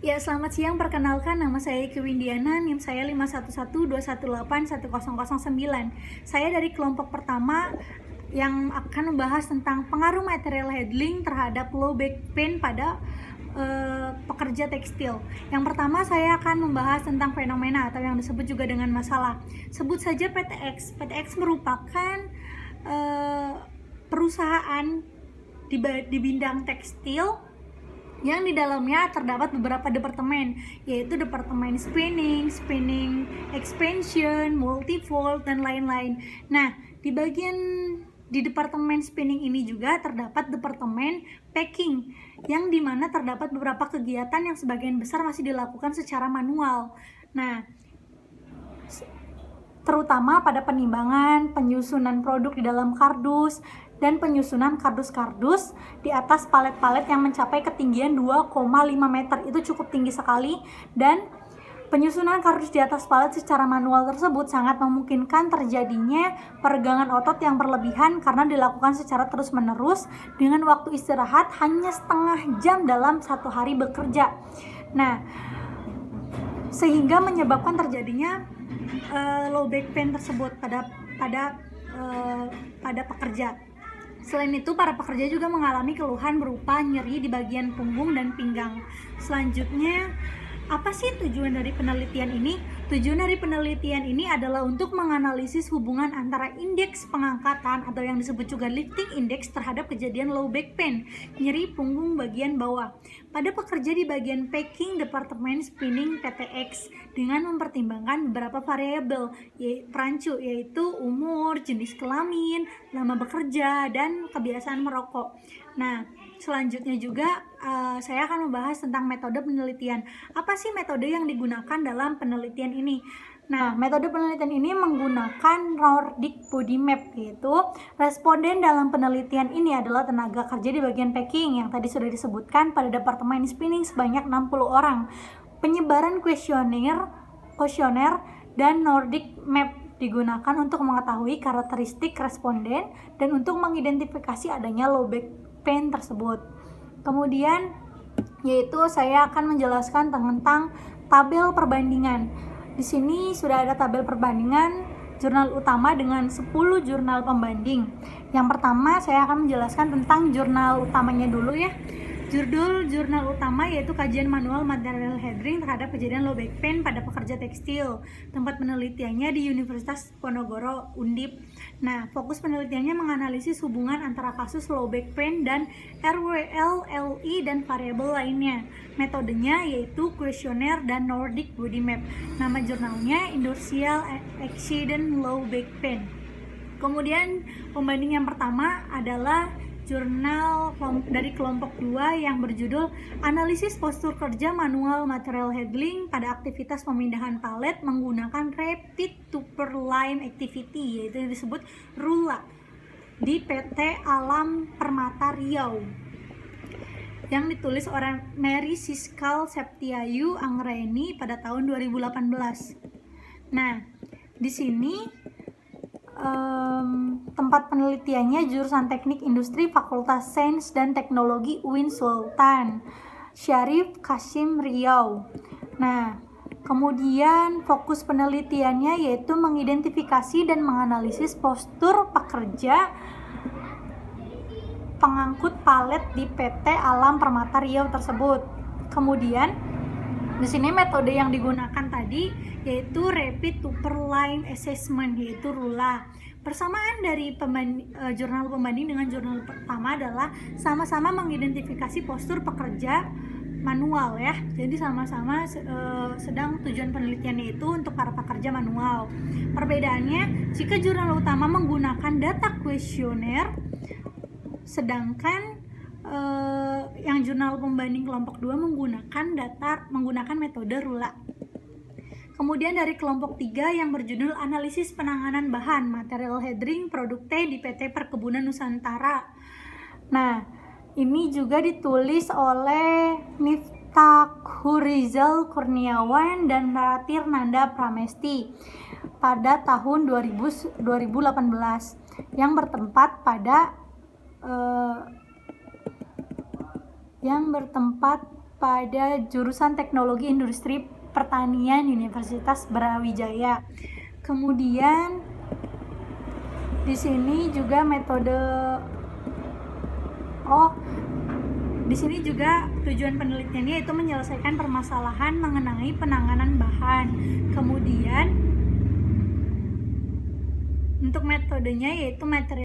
Ya, selamat siang. Perkenalkan, nama saya Iki Windiana, NIM saya 51121181009. Saya dari kelompok pertama yang akan membahas tentang pengaruh material handling terhadap low back pain pada pekerja tekstil. Yang pertama, saya akan membahas tentang fenomena atau yang disebut juga dengan masalah. Sebut saja PTX. PTX merupakan perusahaan di bidang tekstil yang di dalamnya terdapat beberapa departemen, yaitu departemen spinning, spinning expansion, multifold, dan lain-lain. Nah, di departemen spinning ini juga terdapat departemen packing, yang dimana terdapat beberapa kegiatan yang sebagian besar masih dilakukan secara manual. Nah, terutama pada penimbangan, penyusunan produk di dalam kardus, dan penyusunan kardus-kardus di atas palet-palet yang mencapai ketinggian 2,5 meter. Itu cukup tinggi sekali, dan penyusunan kardus di atas palet secara manual tersebut sangat memungkinkan terjadinya peregangan otot yang berlebihan karena dilakukan secara terus-menerus dengan waktu istirahat hanya setengah jam dalam satu hari bekerja. Nah, sehingga menyebabkan terjadinya low back pain tersebut pada pekerja. Selain itu, para pekerja juga mengalami keluhan berupa nyeri di bagian punggung dan pinggang. Selanjutnya, apa sih tujuan dari penelitian ini? Tujuan dari penelitian ini adalah untuk menganalisis hubungan antara indeks pengangkatan atau yang disebut juga lifting index terhadap kejadian low back pain, nyeri punggung bagian bawah, pada pekerja di bagian packing departemen spinning PTX dengan mempertimbangkan beberapa variabel perancu, yaitu umur, jenis kelamin, lama bekerja, dan kebiasaan merokok. Nah, selanjutnya juga saya akan membahas tentang metode penelitian. Apa sih metode yang digunakan dalam penelitian ini? Nah, metode penelitian ini menggunakan Nordic Body Map, yaitu responden dalam penelitian ini adalah tenaga kerja di bagian packing yang tadi sudah disebutkan pada departemen spinning sebanyak 60 orang. Penyebaran kuesioner dan Nordic Map digunakan untuk mengetahui karakteristik responden dan untuk mengidentifikasi adanya low back pain tersebut. Kemudian yaitu saya akan menjelaskan tentang tabel perbandingan. Di sini sudah ada tabel perbandingan jurnal utama dengan 10 jurnal pembanding. Yang pertama saya akan menjelaskan tentang jurnal utamanya dulu ya. Jurnal utama yaitu kajian manual material handling terhadap kejadian low back pain pada pekerja tekstil. Tempat penelitiannya di Universitas Ponorogo Undip. Nah, fokus penelitiannya menganalisis hubungan antara kasus low back pain dan RWL, LI, dan variabel lainnya. Metodenya yaitu kuesioner dan Nordic Body Map. Nama jurnalnya Industrial Accident Low Back Pain. Kemudian pembanding yang pertama adalah jurnal dari kelompok 2 yang berjudul Analisis Postur Kerja Manual Material Handling pada Aktivitas Pemindahan Palet Menggunakan Rapid Tupper Line Activity, yaitu yang disebut RULA, di PT Alam Permata Riau, yang ditulis oleh Mary Siskal Septiayu Anggreni pada tahun 2018. Nah, di sini tempat penelitiannya jurusan Teknik Industri Fakultas Sains dan Teknologi UIN Sultan Syarif Kasim Riau. Nah, kemudian fokus penelitiannya yaitu mengidentifikasi dan menganalisis postur pekerja pengangkut palet di PT Alam Permata Riau tersebut. Kemudian di sini metode yang digunakan tadi yaitu Rapid Tupper Line Assessment, yaitu RULA. Persamaan dari jurnal pembanding dengan jurnal pertama adalah sama-sama mengidentifikasi postur pekerja manual ya. Jadi sama-sama sedang tujuan penelitiannya itu untuk para pekerja manual. Perbedaannya, jika jurnal utama menggunakan data kuesioner, sedangkan yang jurnal pembanding kelompok 2 menggunakan metode RULA. Kemudian dari kelompok 3 yang berjudul Analisis Penanganan Bahan Material Handling Produk T di PT Perkebunan Nusantara. Nah, ini juga ditulis oleh Miftahul Kurniawan dan Ratir Nanda Pramesti pada tahun 2018 yang bertempat pada jurusan Teknologi Industri Pertanian Universitas Brawijaya. Kemudian di sini juga di sini juga tujuan penelitiannya yaitu menyelesaikan permasalahan mengenai penanganan bahan. Kemudian untuk metodenya yaitu material